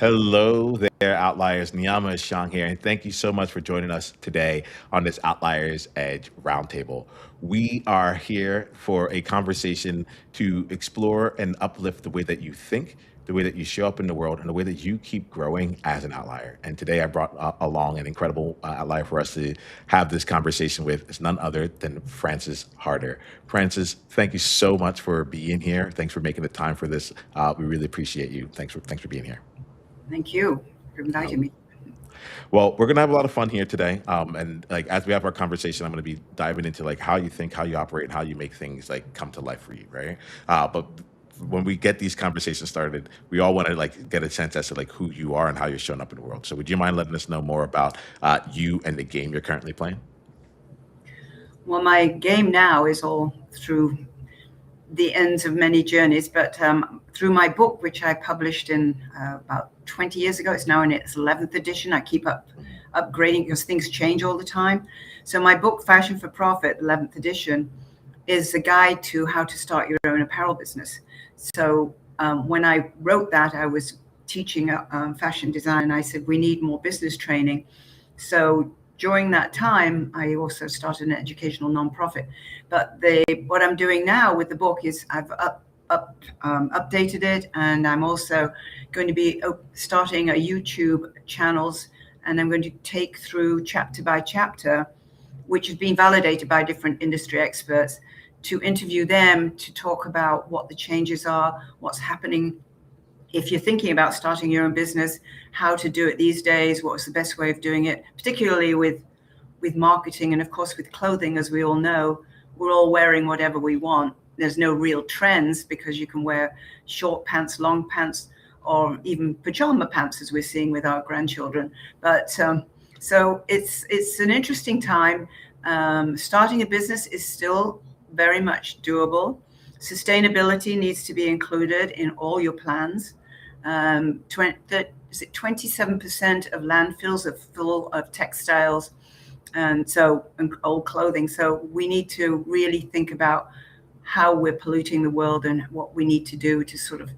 Hello there, Outliers. Niiamah is Shang here, and thank you so much for joining us today on this Outliers Edge Roundtable. We are here for a conversation to explore and uplift the way that you think, the way that you show up in the world, and the way that you keep growing as an outlier. And today I brought along an incredible outlier for us to have this conversation with. It's none other than Francis Harder. Francis, thank you so much for being here. Thanks for making the time for this. We really appreciate you. Thanks for being here. Thank you for inviting me. Well, we're gonna have a lot of fun here today, and like as we have our conversation, I'm gonna be diving into like how you think, how you operate, and how you make things like come to life for you, right? But when we get these conversations started, we all want to like get a sense as to like who you are and how you're showing up in the world. So, would you mind letting us know more about you and the game you're currently playing? Well, my game now is all through the ends of many journeys, but through my book, which I published in about 20 years ago, it's now in its 11th edition. I keep upgrading because things change all the time. So my book, Fashion for Profit, 11th edition, is a guide to how to start your own apparel business. So when I wrote that, I was teaching fashion design, and I said, we need more business training. So during that time, I also started an educational nonprofit. But what I'm doing now with the book is I've updated it, and I'm also going to be starting a YouTube channels, and I'm going to take through chapter by chapter, which has been validated by different industry experts, to interview them to talk about what the changes are, what's happening if you're thinking about starting your own business, how to do it these days, what's the best way of doing it, particularly with marketing and of course with clothing. As we all know, we're all wearing whatever we want. There's no real trends because you can wear short pants, long pants, or even pajama pants, as we're seeing with our grandchildren. But so it's an interesting time. Starting a business is still very much doable. Sustainability needs to be included in all your plans. Is it 27% of landfills are full of textiles and old clothing. So we need to really think about how we're polluting the world and what we need to do to sort of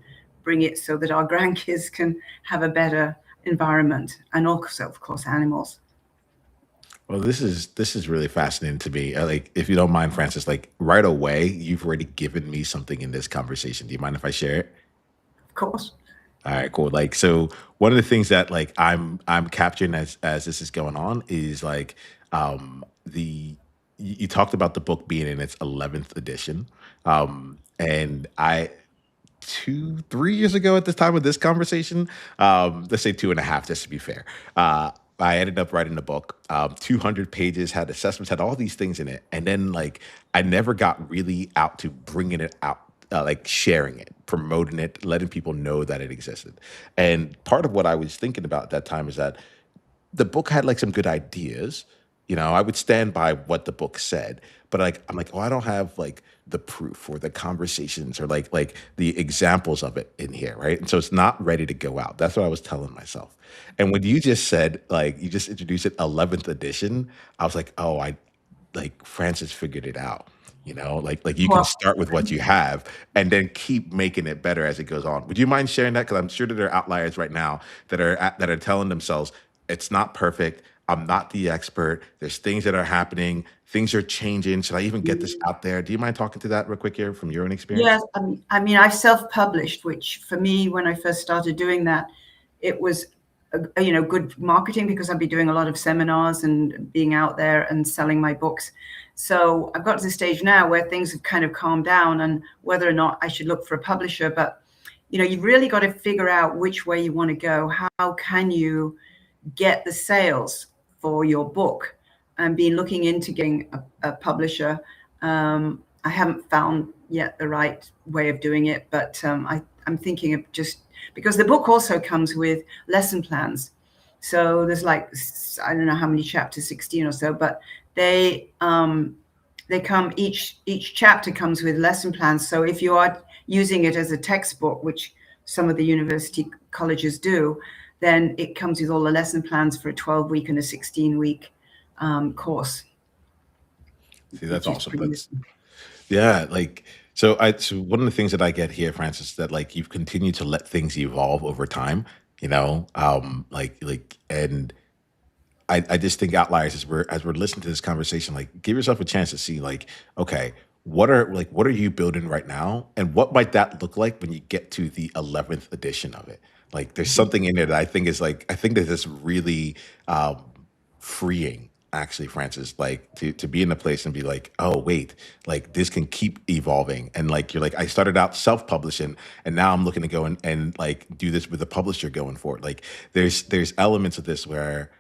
bring it so that our grandkids can have a better environment, and also, of course, animals. Well, this is really fascinating to me. Like, if you don't mind, Francis, like right away, you've already given me something in this conversation. Do you mind if I share it? Of course. All right, cool. Like, so one of the things that like I'm capturing as this is going on is like the you talked about the book being in its 11th edition, and I 3 years ago at this time of this conversation, let's say two and a half, just to be fair. I ended up writing a book, 200 pages, had assessments, had all these things in it. And then, like, I never got really out to bringing it out, like sharing it, promoting it, letting people know that it existed. And part of what I was thinking about at that time is that the book had like some good ideas. I would stand by what the book said, but like I'm like, oh, I don't have like the proof or the conversations or like the examples of it in here, right? And so it's not ready to go out. That's what I was telling myself. And when you just said like you just introduced it 11th edition, I was like, oh, I like Francis figured it out. Like you can Well, start with what you have and then keep making it better as it goes on. Would you mind sharing that? Because I'm sure that there are outliers right now that are telling themselves it's not perfect. I'm not the expert. There's things that are happening. Things are changing. Should I even get this out there? Do you mind talking to that real quick here from your own experience? yes, I mean, I've self-published, which for me, when I first started doing that, it was, good marketing because I'd be doing a lot of seminars and being out there and selling my books. So I've got to the stage now where things have kind of calmed down, and whether or not I should look for a publisher. But, you've really got to figure out which way you want to go. How can you get the sales for your book? And been looking into getting a publisher. I haven't found yet the right way of doing it, but I'm thinking of just because the book also comes with lesson plans. So there's like, I don't know how many chapters, 16 or so, but they come, each chapter comes with lesson plans. So if you are using it as a textbook, which some of the university colleges do, then it comes with all the lesson plans for a 12-week and a 16-week course, See, that's which is awesome. pretty. Yeah, like so one of the things that I get here, Francis, that like you've continued to let things evolve over time. And I just think outliers as we're listening to this conversation, like give yourself a chance to see like, okay, what are you building right now? And what might that look like when you get to the 11th edition of it? Like there's something in there that I think that is really um freeing actually, Francis, like to be in a place and be like, oh wait, like this can keep evolving. And like you're like, I started out self-publishing and now I'm looking to go and like do this with a publisher going forward. Like there's elements of this where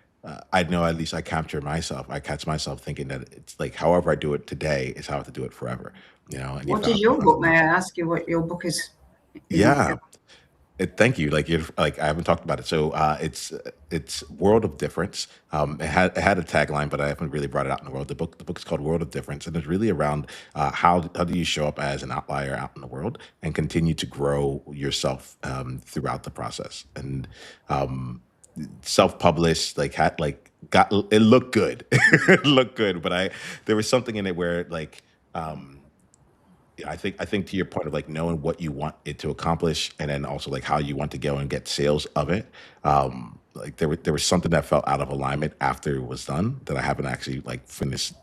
I know at least I catch myself thinking that it's like however I do it today is how I have to do it forever, and you What is found your book? May I ask you what your book is yeah. Thank you. Like you're like I haven't talked about it. So it's World of Difference. It had a tagline, but I haven't really brought it out in the world. The book is called World of Difference, and it's really around how do you show up as an outlier out in the world and continue to grow yourself throughout the process. And um, self-published, like had like got it looked good, it looked good, but I there was something in it where like. Yeah, I think to your point of like knowing what you want it to accomplish, and then also like how you want to go and get sales of it. Like there was something that felt out of alignment after it was done that I haven't actually like finished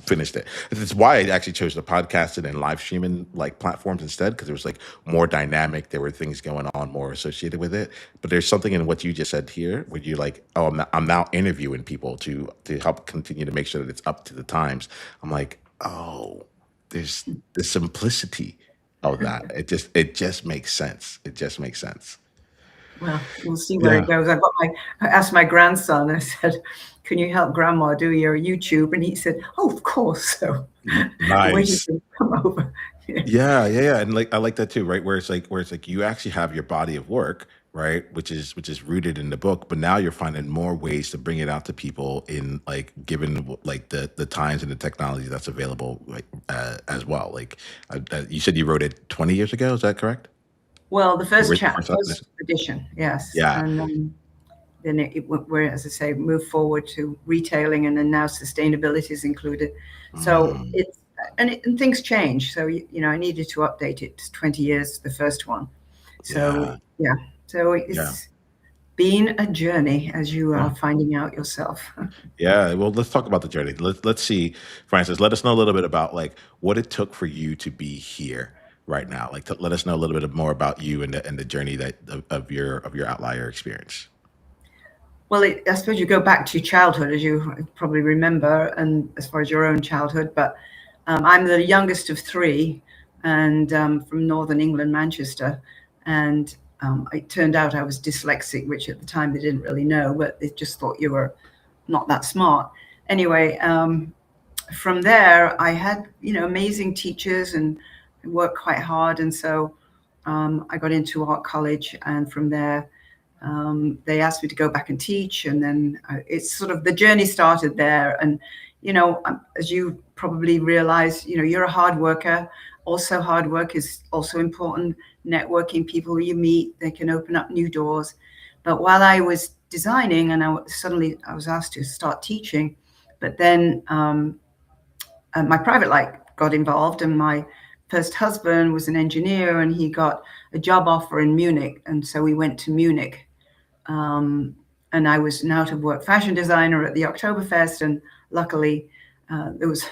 it. It's why I actually chose the podcasting and live streaming like platforms instead, because it was like more dynamic. There were things going on more associated with it. But there's something in what you just said here where you're like, oh, I'm now interviewing people to help continue to make sure that it's up to the times. I'm like, oh, there's the simplicity of that. It just makes sense. It just makes sense. Well, we'll see where Yeah. it goes. I asked my grandson, I said, can you help grandma do your YouTube? And he said, oh, of course. So I'm waiting Nice. for him to come over. Yeah. Yeah, yeah, yeah, and like I like that too, right? Where it's like you actually have your body of work, right? Which is rooted in the book, but now you're finding more ways to bring it out to people in like given like the times and the technology that's available, like as well. Like you said, you wrote it 20 years ago. Is that correct? Well, the The first first edition? edition, yes. Yeah. And then it went where, as I say, moved forward to retailing, and then now sustainability is included. So Mm, and things change. So I needed to update it. It's 20 years, the first one. So yeah. yeah, so Yeah. it's been a journey as you Huh. are finding out yourself. Yeah, well, let's talk about the journey. Let's see, Francis. Let us know a little bit about like what it took for you to be here right now. Like, let us know a little bit more about you and the journey that of your outlier experience. Well, I suppose you go back to childhood, as you probably remember, and as far as your own childhood. But I'm the youngest of three, and from northern England, Manchester. And it turned out I was dyslexic, which at the time they didn't really know, but they just thought you were not that smart. Anyway, from there, I had amazing teachers and worked quite hard, and so I got into art college, and from there they asked me to go back and teach, and then it's sort of the journey started there. And as you probably realize, you're a hard worker. Also, hard work is also important. Networking, people you meet, they can open up new doors. But while I was designing, and suddenly I was asked to start teaching, but then my private life got involved, and my first husband was an engineer, and he got a job offer in Munich, and so we went to Munich. And I was an out of work fashion designer at the Oktoberfest, and luckily there was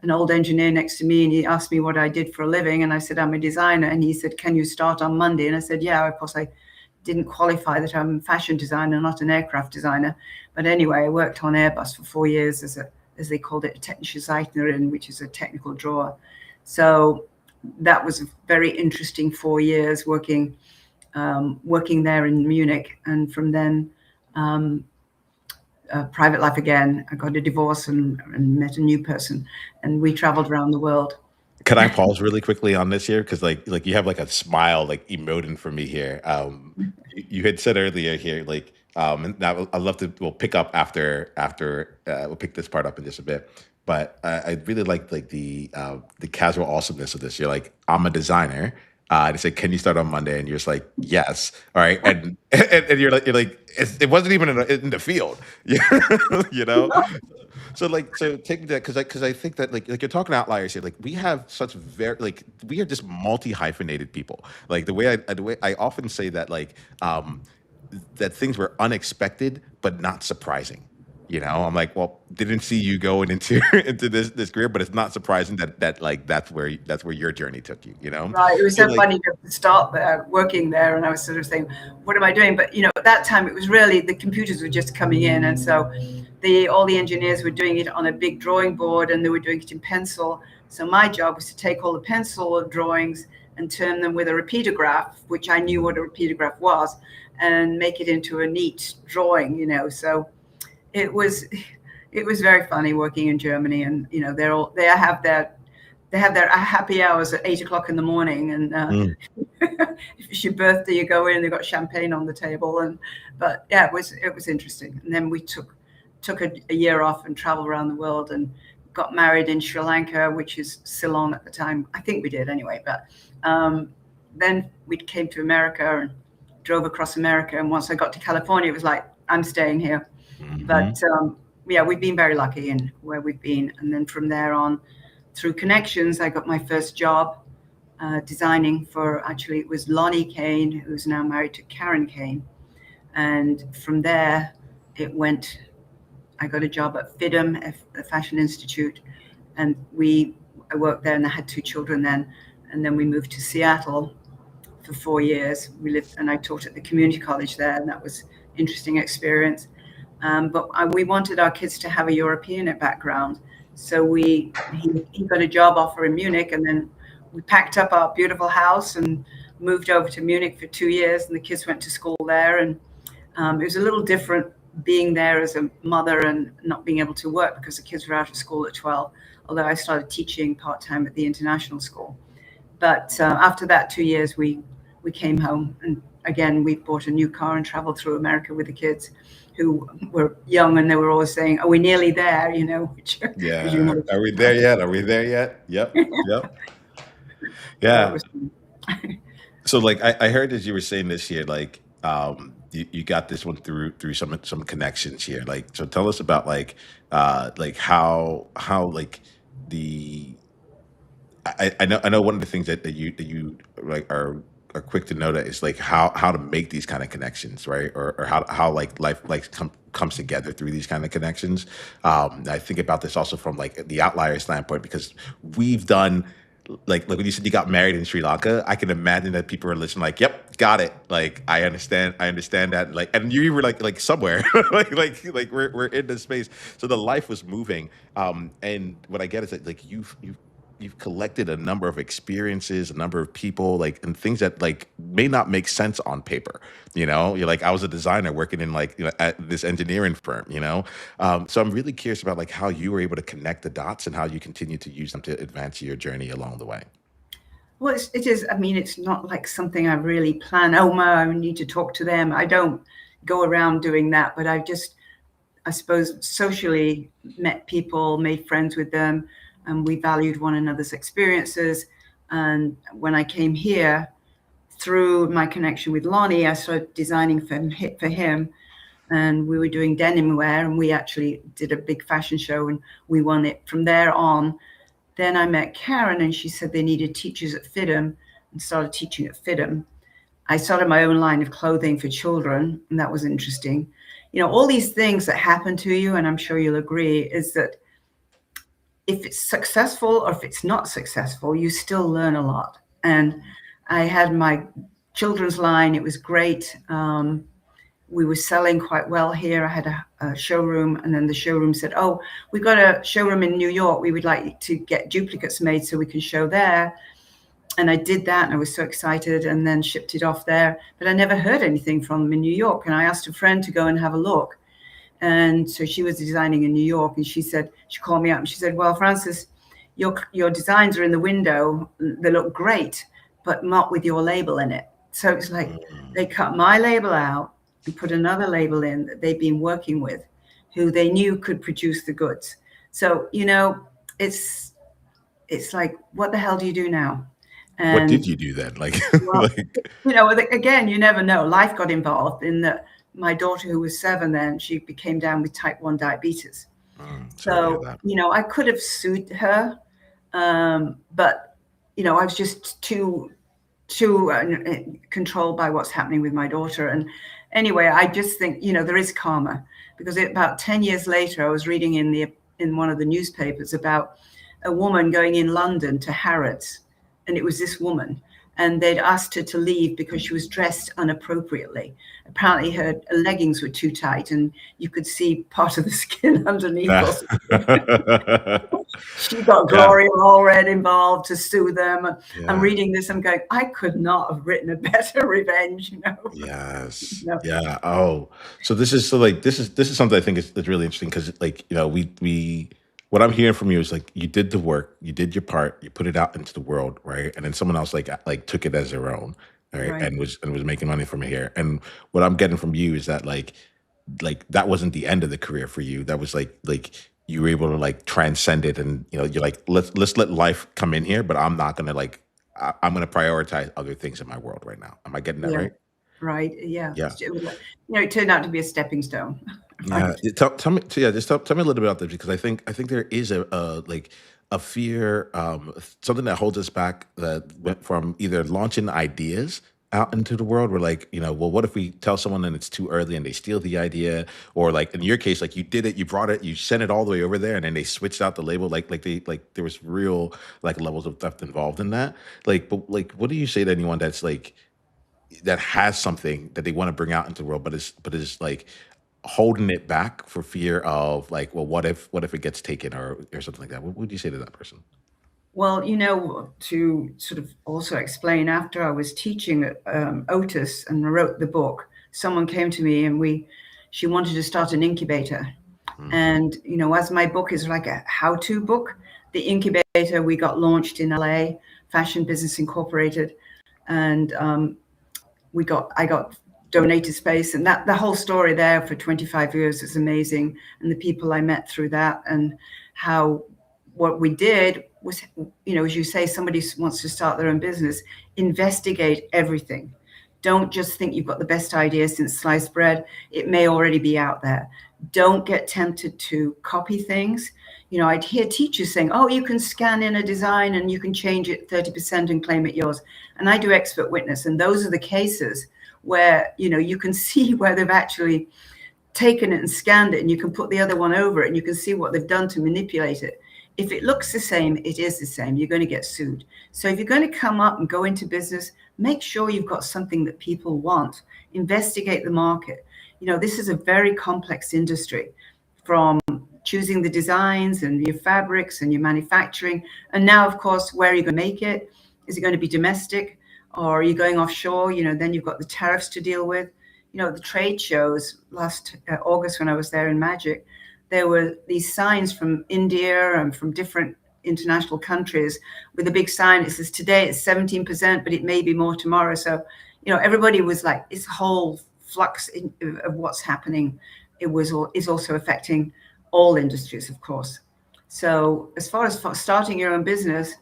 an old engineer next to me, and he asked me what I did for a living, and I said I'm a designer, and he said, can you start on Monday? And I said, yeah. Of course, I didn't qualify that I'm a fashion designer, not an aircraft designer. But anyway, I worked on Airbus for 4 years as they called it, a technische Zeichnerin, which is a technical drawer. So that was a very interesting 4 years working there in Munich. And from then, um, private life again. I got a divorce and met a new person, and we traveled around the world. Can I pause really quickly on this here? Because like you have like a smile like emoting for me here. You had said earlier here like and now I'd love to we'll pick up after we'll pick this part up in just a bit. But I really like the casual awesomeness of this. You're like, I'm a designer. They say, can you start on Monday? And you're just like, yes. All right. And you're like, it wasn't even in the field. you know? So take me to that because I think that like you're talking outliers here. Like we have such very like we are just multi hyphenated people. Like the way I often say that like that things were unexpected but not surprising. You know, I'm like, well, didn't see you going into into this career, but it's not surprising that like that's where your journey took you. You know, Right. It was so so like, funny to start there, working there, and I was sort of saying, "What am I doing?" But at that time, it was really the computers were just coming in, and so the all the engineers were doing it on a big drawing board, and they were doing it in pencil. So my job was to take all the pencil drawings and turn them with a repeater graph, which I knew what a repeater graph was, and make it into a neat drawing. So it was it was very funny working in Germany, and they have their happy hours at 8 o'clock in the morning, and mm, if it's your birthday, you go in. They've got champagne on the table, but yeah, it was interesting. And then we took a year off and traveled around the world and got married in Sri Lanka, which is Ceylon at the time. I think we did anyway. But then we came to America and drove across America. And once I got to California, it was like, I'm staying here. But mhm, yeah, we've been very lucky in where we've been. And then from there on, through connections, I got my first job designing for, actually, it was Lonnie Kane, who's now married to Karen Kane. And from there, it went, I got a job at FIDM, the Fashion Institute. And I worked there, and I had two children then. And then we moved to Seattle for 4 years. We lived, and I taught at the community college there, and that was interesting experience. But we wanted our kids to have a European background, so he got a job offer in Munich, and then we packed up our beautiful house and moved over to Munich for 2 years, and the kids went to school there, and it was a little different being there as a mother and not being able to work because the kids were out of school at 12. Although I started teaching part time at the international school. But after that 2 years, we came home, and again we bought a new car and traveled through America with the kids, who were young, and they were always saying, "Are we nearly there?" Which as you yeah. know. Are we there yet? Are we there yet? Yep, yep, So it yeah. was. So like I heard as you were saying this here, like you got this one through some connections here. Like so tell us about like how like the I know one of the things that you like are quick to know that is like how to make these kind of connections, right? Or how like life like comes together through these kind of connections. I think about this also from like the outlier standpoint because we've done like when you said you got married in Sri Lanka, I can imagine that people are listening like, "Yep, got it." Like I understand that. Like, and you were like somewhere, like we're in this space. So the life was moving. And what I get is that like you've collected a number of experiences, a number of people, like and things that like may not make sense on paper. You know, you're like I was a designer working in like at this engineering firm. You know, so I'm really curious about like how you were able to connect the dots and how you continue to use them to advance your journey along the way. Well, it is. I mean, it's not like something I really plan. Oh, my, I need to talk to them. I don't go around doing that, but I suppose, socially met people, made friends with them, and we valued one another's experiences. And when I came here, through my connection with Lonnie, I started designing for him, and we were doing denim wear, and we actually did a big fashion show, and we won it. From there on, then I met Karen, and she said they needed teachers at FIDM, and started teaching at FIDM. I started my own line of clothing for children, and that was interesting. All these things that happen to you, and I'm sure you'll agree, is that if it's successful or if it's not successful, you still learn a lot. And I had my children's line, it was great. We were selling quite well here. I had a showroom, and then the showroom said, "Oh, we've got a showroom in New York. We would like to get duplicates made so we can show there." And I did that, and I was so excited, and then shipped it off there. But I never heard anything from them in New York, and I asked a friend to go and have a look. And so she was designing in New York, and she called me up, and she said, "Well, Frances, your designs are in the window. They look great, but not with your label in it." So it's like Mm. they cut my label out and put another label in that they've been working with, who they knew could produce the goods. So it's like, what the hell do you do now? What did And you do then? Like, well, like, again, you never know. Life got involved in that. My daughter, who was 7 then, she became down with type 1 diabetes. sorry to hear So, that. I could have sued her, but, I was just too controlled by what's happening with my daughter. And Anyway, I just think, there is karma, because about 10 years later, I was reading in one of the newspapers about a woman going in London to Harrods, and it was this woman, and they'd asked her to leave because she was dressed inappropriately. Apparently, her leggings were too tight, and you could see part of the skin underneath. Yeah. Or she got Yeah. Gloria Allred involved to sue them. I'm Yeah. reading this, I'm going, I could not have written a better revenge, Yes. No. Yeah. Oh, so this is something I think is really interesting because like we what I'm hearing from you is like you did the work, you did your part, you put it out into the world, right? And then someone else like took it as their own, right? Right. And was making money from it here. And what I'm getting from you is that like that wasn't the end of the career for you. That was like you were able to like transcend it, and you're like let's let life come in here, but I'm not gonna like I'm gonna prioritize other things in my world right now. Am I getting that Yeah. right? Right. Yeah. Yeah. It turned out to be a stepping stone. Yeah, Right. tell me, so yeah, just tell me a little bit about this because I think there is a like a fear, something that holds us back that went from either launching ideas out into the world, where like well, what if we tell someone and it's too early and they steal the idea, or like in your case, like you did it, you brought it, you sent it all the way over there, and then they switched out the label, like there was real like levels of theft involved in that, but like what do you say to anyone that's like that has something that they want to bring out into the world, but is like holding it back for fear of like, well, what if it gets taken or something like that? What would you say to that person? Well, to sort of also explain, after I was teaching at Otis and wrote the book, someone came to me and she wanted to start an incubator. Mm, And, as my book is like a how-to book, the incubator, we got launched in LA, Fashion Business Incorporated. And I got donated space, and that the whole story there for 25 years is amazing. And the people I met through that, and how what we did was, as you say, somebody wants to start their own business, investigate everything. Don't just think you've got the best idea since sliced bread. It may already be out there. Don't get tempted to copy things. I'd hear teachers saying, oh, you can scan in a design and you can change it 30% and claim it yours. And I do expert witness. And those are the cases where, you can see where they've actually taken it and scanned it, and you can put the other one over it and you can see what they've done to manipulate it. If it looks the same, it is the same. You're going to get sued. So if you're going to come up and go into business, make sure you've got something that people want. Investigate the market. This is a very complex industry, from choosing the designs and your fabrics and your manufacturing. And now, of course, where are you going to make it? Is it going to be domestic, or are you going offshore? Then you've got the tariffs to deal with. The trade shows last August when I was there in Magic, there were these signs from India and from different international countries with a big sign. It says today it's 17%, but it may be more tomorrow. So, everybody was like, this whole flux of what's happening. Is also affecting all industries, of course. So as far as starting your own business,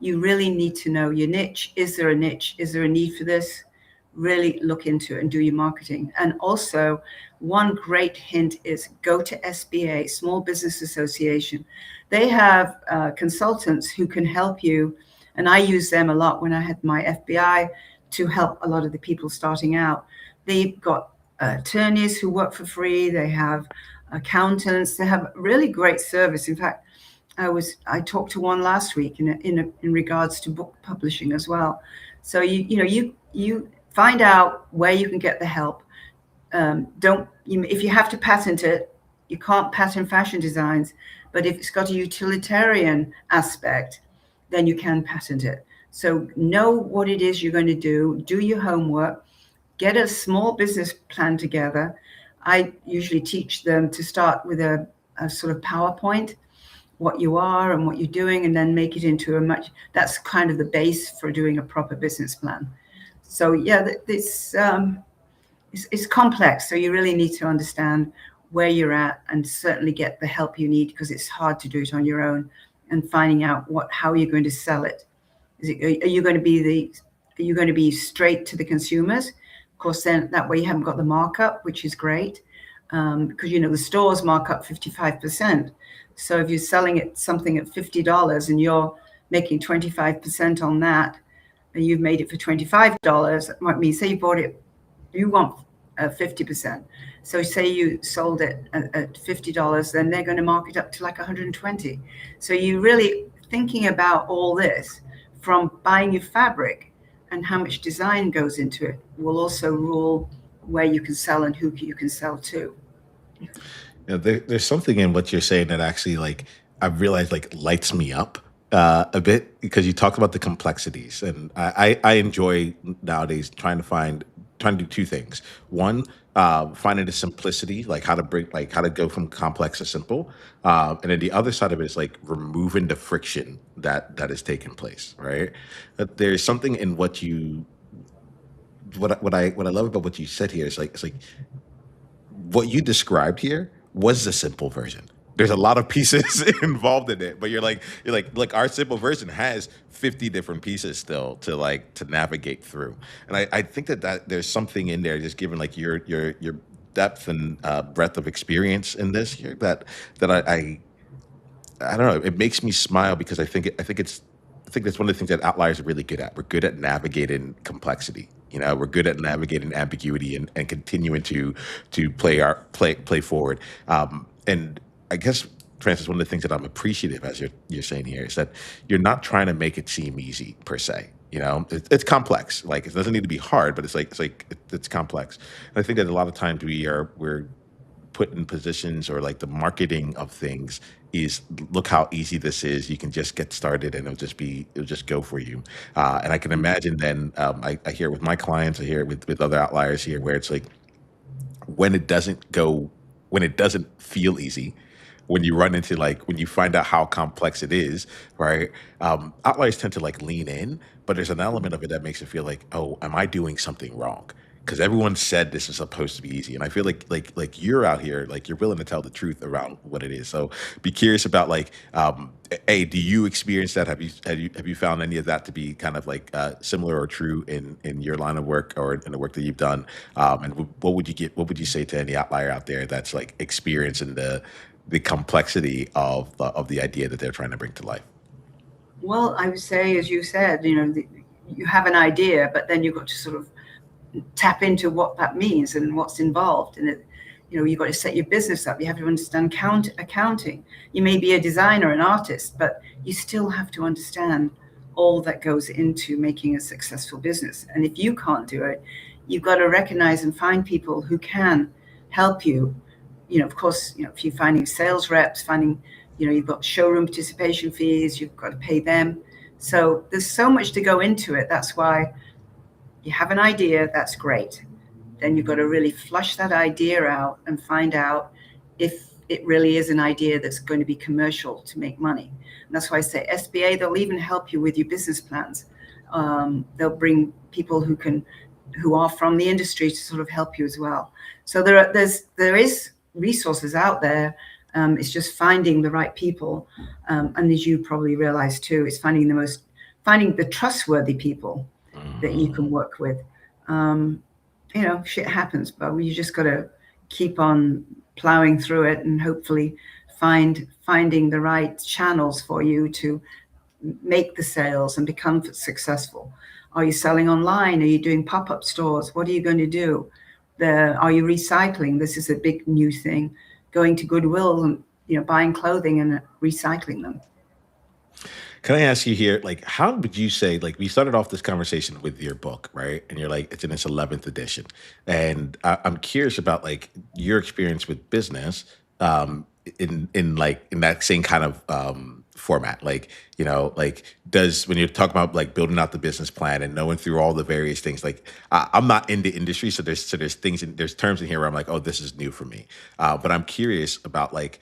you really need to know your niche. Is there a niche? Is there a need for this? Really look into it and do your marketing. And also, one great hint is go to SBA, Small Business Association. They have consultants who can help you. And I use them a lot when I had my FBI to help a lot of the people starting out. They've got attorneys who work for free. They have accountants. They have really great service. In fact, I talked to one last week in regards to book publishing as well. So you find out where you can get the help. If you have to patent it, you can't patent fashion designs. But if it's got a utilitarian aspect, then you can patent it. So know what it is you're going to do. Do your homework. Get a small business plan together. I usually teach them to start with a sort of PowerPoint, what you are and what you're doing, and then make it into that's kind of the base for doing a proper business plan. So yeah, it's complex. So you really need to understand where you're at and certainly get the help you need, because it's hard to do it on your own, and finding out how you're going to sell it. Are you going to be straight to the consumers? Of course, then that way you haven't got the markup, which is great, because the stores mark up 55%. So if you're selling something at $50 and you're making 25% on that, and you've made it for $25, that might mean, say you bought it, you want 50%. So say you sold it at $50, then they're going to mark it up to like 120. So you really thinking about all this from buying your fabric and how much design goes into it will also rule where you can sell and who you can sell to. There's something in what you're saying that actually, like, I've realized, like, lights me up a bit because you talked about the complexities, and I enjoy nowadays trying to do two things. One, finding the simplicity, like how to go from complex to simple, and then the other side of it is like removing the friction that is taking place, right? There's something in what I love about what you said here is like it's like what you described here was the simple version. There's a lot of pieces involved in it, but like our simple version has 50 different pieces still to navigate through. And I think that there's something in there, just given like your depth and breadth of experience in this here, that I don't know. It makes me smile because I think that's one of the things that outliers are really good at. We're good at navigating complexity. We're good at navigating ambiguity and continuing to play forward. And I guess, Francis, one of the things that I'm appreciative, as you're saying here, is that you're not trying to make it seem easy per se. It's complex. Like, it doesn't need to be hard, but it's complex. And I think that a lot of times we're put in positions, or like the marketing of things is, look how easy this is, you can just get started and it'll just go for you. And I can imagine then, I hear it with my clients, I hear it with other outliers here, where it's like, when it doesn't go when it doesn't feel easy, when you find out how complex it is, right? Outliers tend to like lean in, but there's an element of it that makes it feel like, oh, am I doing something wrong? Because everyone said this is supposed to be easy, and I feel like you're out here, like, you're willing to tell the truth around what it is. So be curious about, like, a, do you experience that? Have you found any of that to be kind of like similar or true in your line of work or in the work that you've done? And what would you say to any outlier out there that's like experiencing the complexity of the idea that they're trying to bring to life? Well, I would say, as you said, you have an idea, but then you've got to sort of tap into what that means and what's involved in it. You've got to set your business up. You have to understand accounting. You may be a designer, an artist, but you still have to understand all that goes into making a successful business. And if you can't do it, you've got to recognize and find people who can help you. Of course, if you're finding sales reps, you've got showroom participation fees, you've got to pay them. So there's so much to go into it. That's why you have an idea, that's great. Then you've got to really flush that idea out and find out if it really is an idea that's going to be commercial to make money. And that's why I say SBA, they'll even help you with your business plans. They'll bring people who are from the industry to sort of help you as well. So there is resources out there. It's just finding the right people. And as you probably realize too, it's finding the trustworthy people that you can work with. Shit happens, but you just got to keep on plowing through it and hopefully finding the right channels for you to make the sales and become successful. Are you selling online? Are you doing pop-up stores? What are you going to do? Are you recycling? This is a big new thing. Going to Goodwill and buying clothing and recycling them. Can I ask you here, like, how would you say, like, we started off this conversation with your book, right? And you're like, it's in its 11th edition. And I'm curious about, like, your experience with business, in that same kind of format. Like, like, when you're talking about, like, building out the business plan and knowing through all the various things, like, I'm not in the industry, so there's terms in here where I'm like, oh, this is new for me. But I'm curious about, like,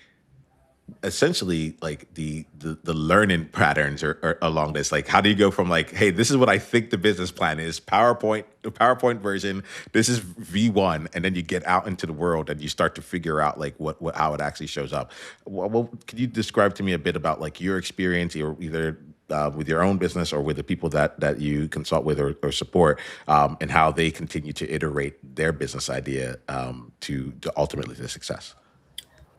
essentially, like, the learning patterns are along this. Like, how do you go from, like, hey, this is what I think the business plan is, the PowerPoint version, this is V1, and then you get out into the world and you start to figure out, like, how it actually shows up. Well, could you describe to me a bit about, like, your experience, or either with your own business or with the people that you consult with or support, and how they continue to iterate their business idea to ultimately to success?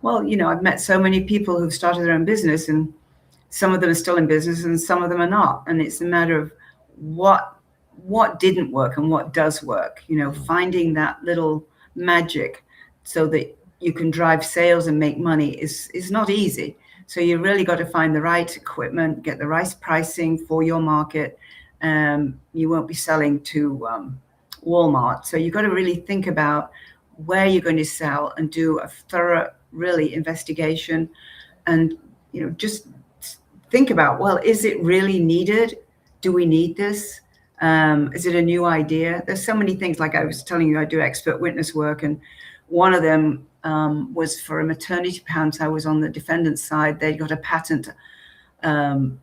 Well, I've met so many people who've started their own business, and some of them are still in business and some of them are not. And it's a matter of what didn't work and what does work, finding that little magic so that you can drive sales and make money is not easy. So you really got to find the right equipment, get the right pricing for your market. You won't be selling to Walmart. So you've got to really think about where you're going to sell and do a thorough, really investigation, and just think about, well, is it really needed? Do we need this? Is it a new idea? There's so many things. Like I was telling you, I do expert witness work, and one of them was for a maternity pant. I was on the defendant's side. They got a patent. Um,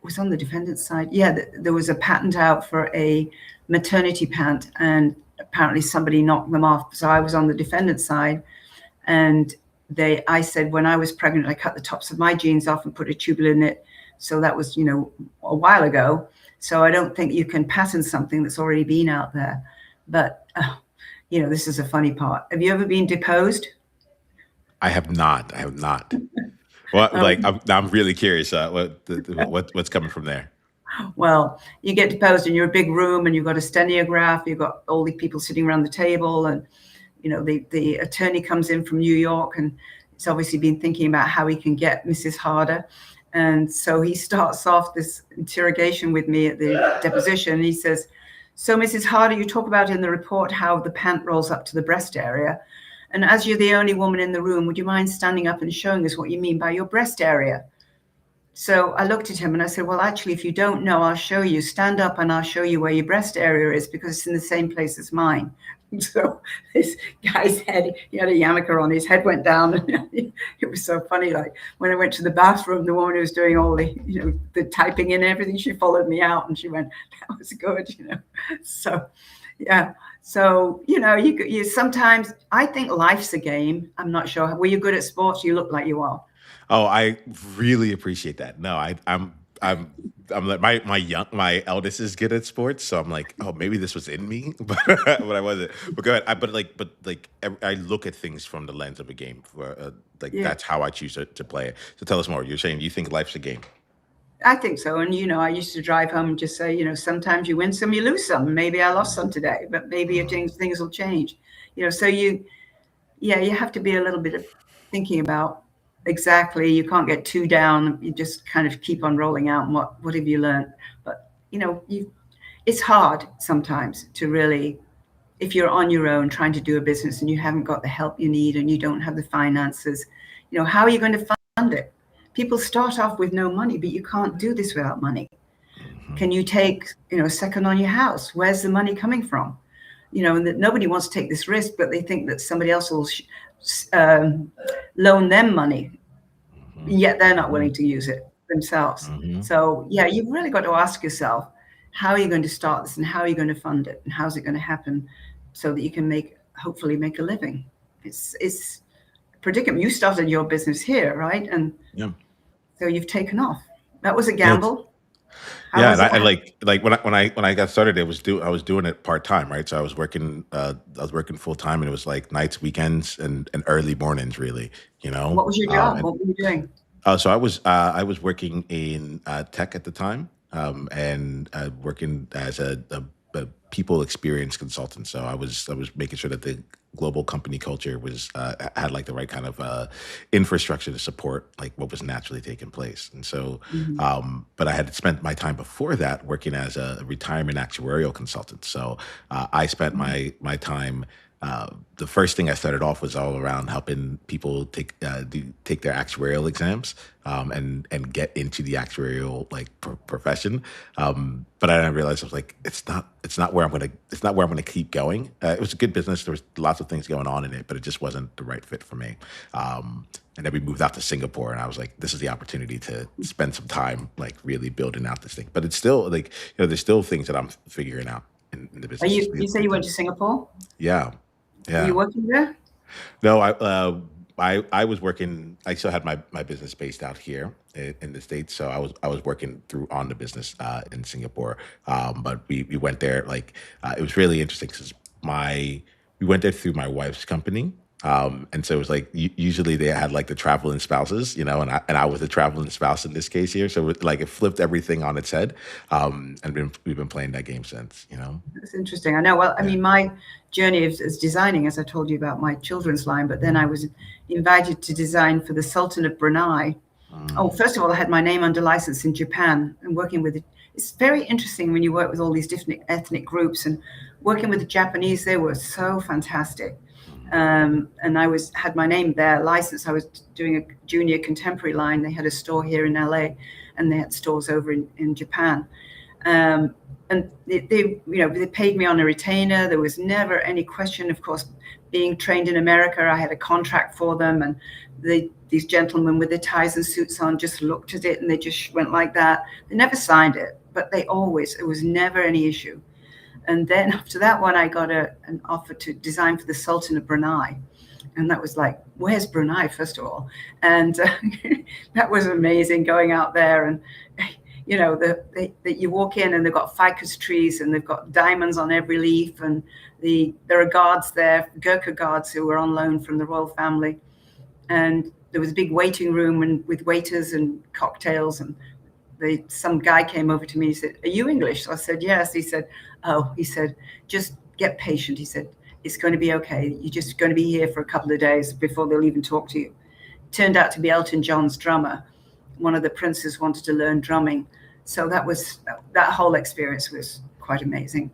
was on the defendant's side. Yeah, there was a patent out for a maternity pant, and apparently somebody knocked them off. So I was on the defendant's side, and I said, when I was pregnant, I cut the tops of my jeans off and put a tubule in it. So that was, a while ago. So I don't think you can patent something that's already been out there. But, this is a funny part. Have you ever been deposed? I have not. I have not. Well, Um, like I'm really curious. What's coming from there? well, you get deposed in your big room and you've got a stenograph, you've got all the people sitting around the table, and the attorney comes in from New York, and he's obviously been thinking about how he can get Mrs. Harder. And so he starts off this interrogation with me at the deposition. And he says, so Mrs. Harder, you talk about in the report how the pant rolls up to the breast area. And as you're the only woman in the room, would you mind standing up and showing us what you mean by your breast area? So I looked at him and I said, well, actually, if you don't know, I'll show you. Stand up and I'll show you where your breast area is, because it's in the same place as mine. So this guy's head, he had a yarmulke on, his head went down. And it was so funny. Like when I went to the bathroom, the woman who was doing all the typing in and everything, she followed me out and she went, that was good. So, yeah. So, you sometimes, I think life's a game. I'm not sure. Were you good at sports? You look like you are. Oh, I really appreciate that. No, I'm I'm like my eldest is good at sports, so I'm like, oh, maybe this was in me, but I wasn't. But go ahead. I look at things from the lens of a game. Like Yeah. that's how I choose to play it. So tell us more. You're saying you think life's a game. I think so. And, I used to drive home and just say, sometimes you win some, you lose some. Maybe I lost some today, but maybe Mhm. things will change. So you have to be a little bit of thinking about exactly. You can't get too down. You just kind of keep on rolling out. And what have you learned? But, it's hard sometimes to really, if you're on your own trying to do a business and you haven't got the help you need and you don't have the finances, how are you going to fund it? People start off with no money, but you can't do this without money. Mhm. Can you take, a second on your house? Where's the money coming from? And that nobody wants to take this risk, but they think that somebody else will loan them money, Mhm. yet they're not Mhm. willing to use it themselves. Mhm. So yeah, you've really got to ask yourself, how are you going to start this, and how are you going to fund it, and how's it going to happen, so that you can hopefully make a living. It's predicament. You started your business here, right? And Yeah. so you've taken off. That was a Yeah. gamble. How Yeah, was and it? I like when I got started, I was doing it part time, right? So I was working full time, and it was like nights, weekends, and early mornings, really. You know, What was your job? What were you doing? So I was working in tech at the time, and working as a people experience consultant. So I was making sure that the global company culture was had like the right kind of infrastructure to support like what was naturally taking place. And so, Mhm. but I had spent my time before that working as a retirement actuarial consultant. So I spent my time. The first thing I started off was all around helping people take their actuarial exams, and get into the actuarial like profession. But I realized I was like, it's not where I'm gonna keep going. It was a good business. There was lots of things going on in it, but it just wasn't the right fit for me. And then we moved out to Singapore, and I was like, this is the opportunity to spend some time like really building out this thing. But it's still like there's still things that I'm figuring out in the Are business. you say you went to Singapore? Yeah, Were you yeah. working there? No, I was working. I still had my business based out here in the states, so I was working through on the business in Singapore. But we went there like it was really interesting because my we went there through my wife's company. And so it was like usually they had like the traveling spouses, and I was the traveling spouse in this case here. So it flipped everything on its head. And we've been playing that game since. That's interesting. I know. Well, I Yeah. mean, my journey is designing, as I told you about my children's line, but then I was invited to design for the Sultan of Brunei. Oh, Mm, first of all, I had my name under license in Japan and working with it. It's very interesting when you work with all these different ethnic groups and working with the Japanese. They were so fantastic. mm, And I had my name there, licensed. I was doing a junior contemporary line. They had a store here in LA, and they had stores over in Japan. Um, and they paid me on a retainer. There was never any question. Of course, being trained in America, I had a contract for them, and these gentlemen with their ties and suits on just looked at it and they just went like that. They never signed it, but it was never any issue. And then after that one, I got an offer to design for the Sultan of Brunei. And that was like, where's Brunei, first of all? And that was amazing going out there. And, you walk in and they've got ficus trees and they've got diamonds on every leaf. And there are guards there, Gurkha guards who were on loan from the royal family. And there was a big waiting room and with waiters and cocktails. And some guy came over to me. He said, "Are you English?" So I said, "Yes." He said, "Oh," he said, "just get patient." He said, "It's going to be okay. You're just going to be here for a couple of days before they'll even talk to you." Turned out to be Elton John's drummer. One of the princes wanted to learn drumming. So that whole experience was quite amazing.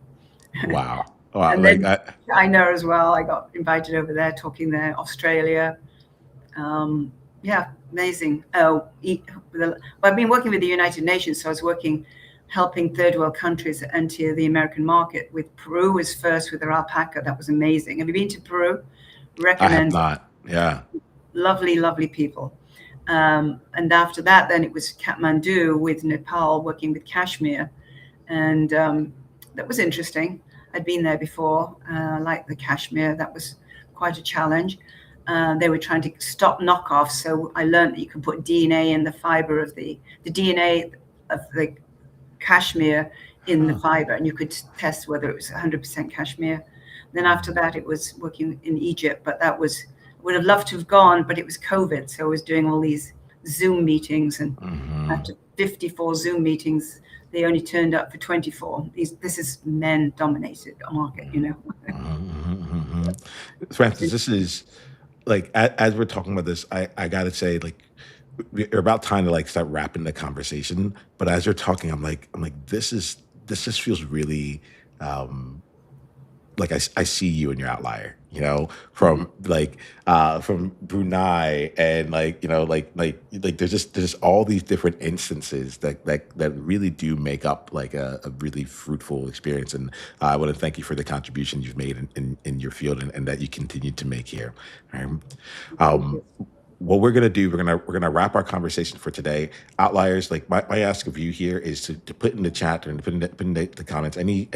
wow. Wow. And Like then I, China as well. I got invited over there, talking there, Australia. Yeah, amazing. I've been working with the United Nations, so I was helping third world countries enter the American market. With Peru was first with their alpaca. That was amazing. Have you been to Peru? I have Recommend. not. Yeah. Lovely, lovely people. And after that, then it was Kathmandu with Nepal, working with Kashmir, and that was interesting. I'd been there before, like the Kashmir. That was quite a challenge. They were trying to stop knockoffs, so I learned that you can put DNA in the fiber of the DNA of the cashmere in the Huh. fiber, and you could test whether it was 100% cashmere. Then after that, it was working in Egypt, but would have loved to have gone, but it was COVID, so I was doing all these Zoom meetings, and Mm-hmm. after 54 Zoom meetings, they only turned up for 24. This is men-dominated market. Mm-hmm. Francis, this is like as we're talking about this, I gotta say, like we're about time to like start wrapping the conversation. But as you're talking, I'm like, this just feels really um like I see you in your outlier, from from Brunei, and there's just all these different instances that really do make up like a really fruitful experience. And I want to thank you for the contribution you've made in your field, and that you continue to make here. Um, Thank um, you. what we're gonna do, we're gonna wrap our conversation for today. Outliers, like my ask of you here is to put in the chat and put in the comments any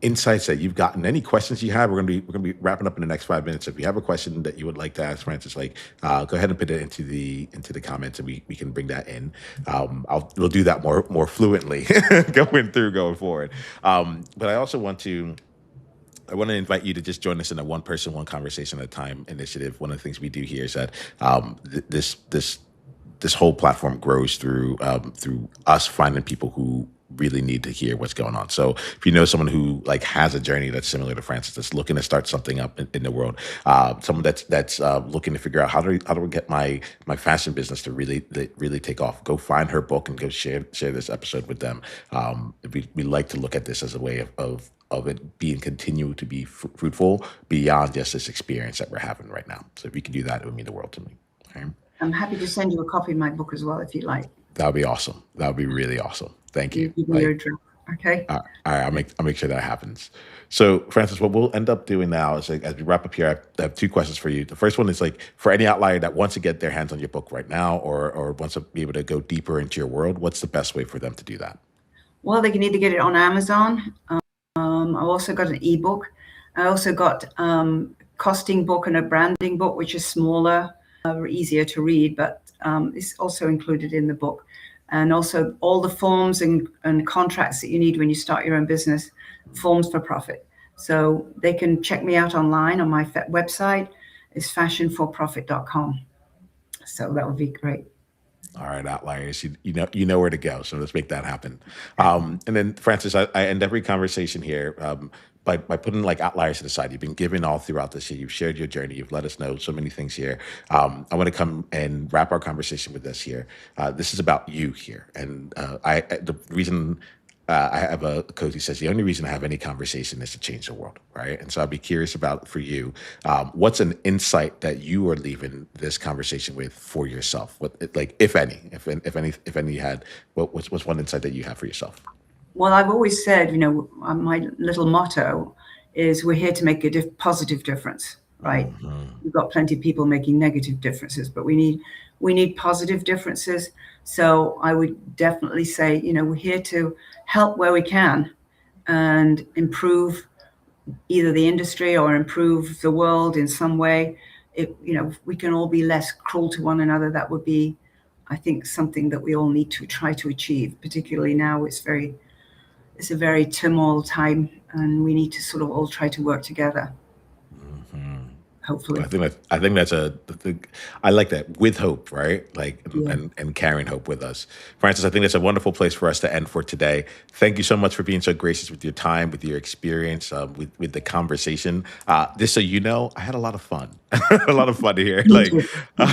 insights that you've gotten, any questions you have. We're gonna be wrapping up in the next 5 minutes. If you have a question that you would like to ask Francis, like go ahead and put it into the comments, and we can bring that in. We'll do that more fluently going forward. But I want to invite you to just join us in a one person, one conversation at a time initiative. One of the things we do here is that this whole platform grows through us finding people who really need to hear what's going on. So if you know someone who like has a journey that's similar to Francis, that's looking to start something up in the world, someone that's looking to figure out how do we get my fashion business to really take off, go find her book and go share this episode with them. We like to look at this as a way of it being continue to be fruitful beyond just this experience that we're having right now. So if you can do that, it would mean the world to me. Okay? I'm happy to send you a copy of my book as well if you like. That would be awesome. That would be really awesome. Thank You you. give me your Like, address. Okay. all right, I'll make sure that happens. So, Francis, what we'll end up doing now is like as we wrap up here, I have two questions for you. The first one is like for any outlier that wants to get their hands on your book right now, or wants to be able to go deeper into your world, what's the best way for them to do that? Well, they can either get it on Amazon. I also got an ebook. I also got costing book and a branding book, which is smaller, easier to read, but it's also included in the book. And also all the forms and contracts that you need when you start your own business, forms for profit. So they can check me out online on my website is fashionforprofit.com. So that would be great. All right, outliers. You know where to go. So let's make that happen. And then, Francis, I end every conversation here by putting like outliers to the side. You've been giving all throughout this year. You've shared your journey. You've let us know so many things here. I want to come and wrap our conversation with this here. This is about you here, and the reason I have a coach who says the only reason I have any conversation is to change the world, right? And so I'd be curious about for you, what's an insight that you are leaving this conversation with for yourself? What, like, if any, you had, what's one insight that you have for yourself? Well, I've always said, my little motto is we're here to make a positive difference, right? Hmm. We've got plenty of people making negative differences, but we need positive differences. So I would definitely say, we're here to help where we can and improve either the industry or improve the world in some way. If we can all be less cruel to one another, that would be, I think, something that we all need to try to achieve. Particularly now, it's a very turmoil time, and we need to sort of all try to work together. Hmm. Hopefully, I think that's I like that, with hope, right? Like, yeah. and carrying hope with us. Francis, I think that's a wonderful place for us to end for today. Thank you so much for being so gracious with your time, with your experience, with the conversation. Just so you know, I had a lot of fun, a lot of fun here. Me Like, too. Me too.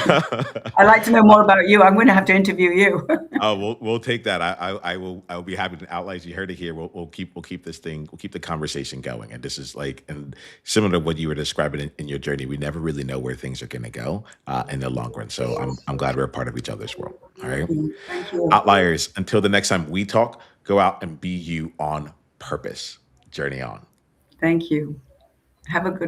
I'd like to know more about you. I'm going to have to interview you. oh, we'll take that. I will be happy to outline. You heard it here. We'll keep the conversation going. And this is like, and similar to what you were describing in your journey, we never really know where things are going to go in the long run. So I'm glad we're a part of each other's world. All right, Thank you. outliers. Until the next time we talk, go out and be you on purpose. Journey on. Thank you. Have a good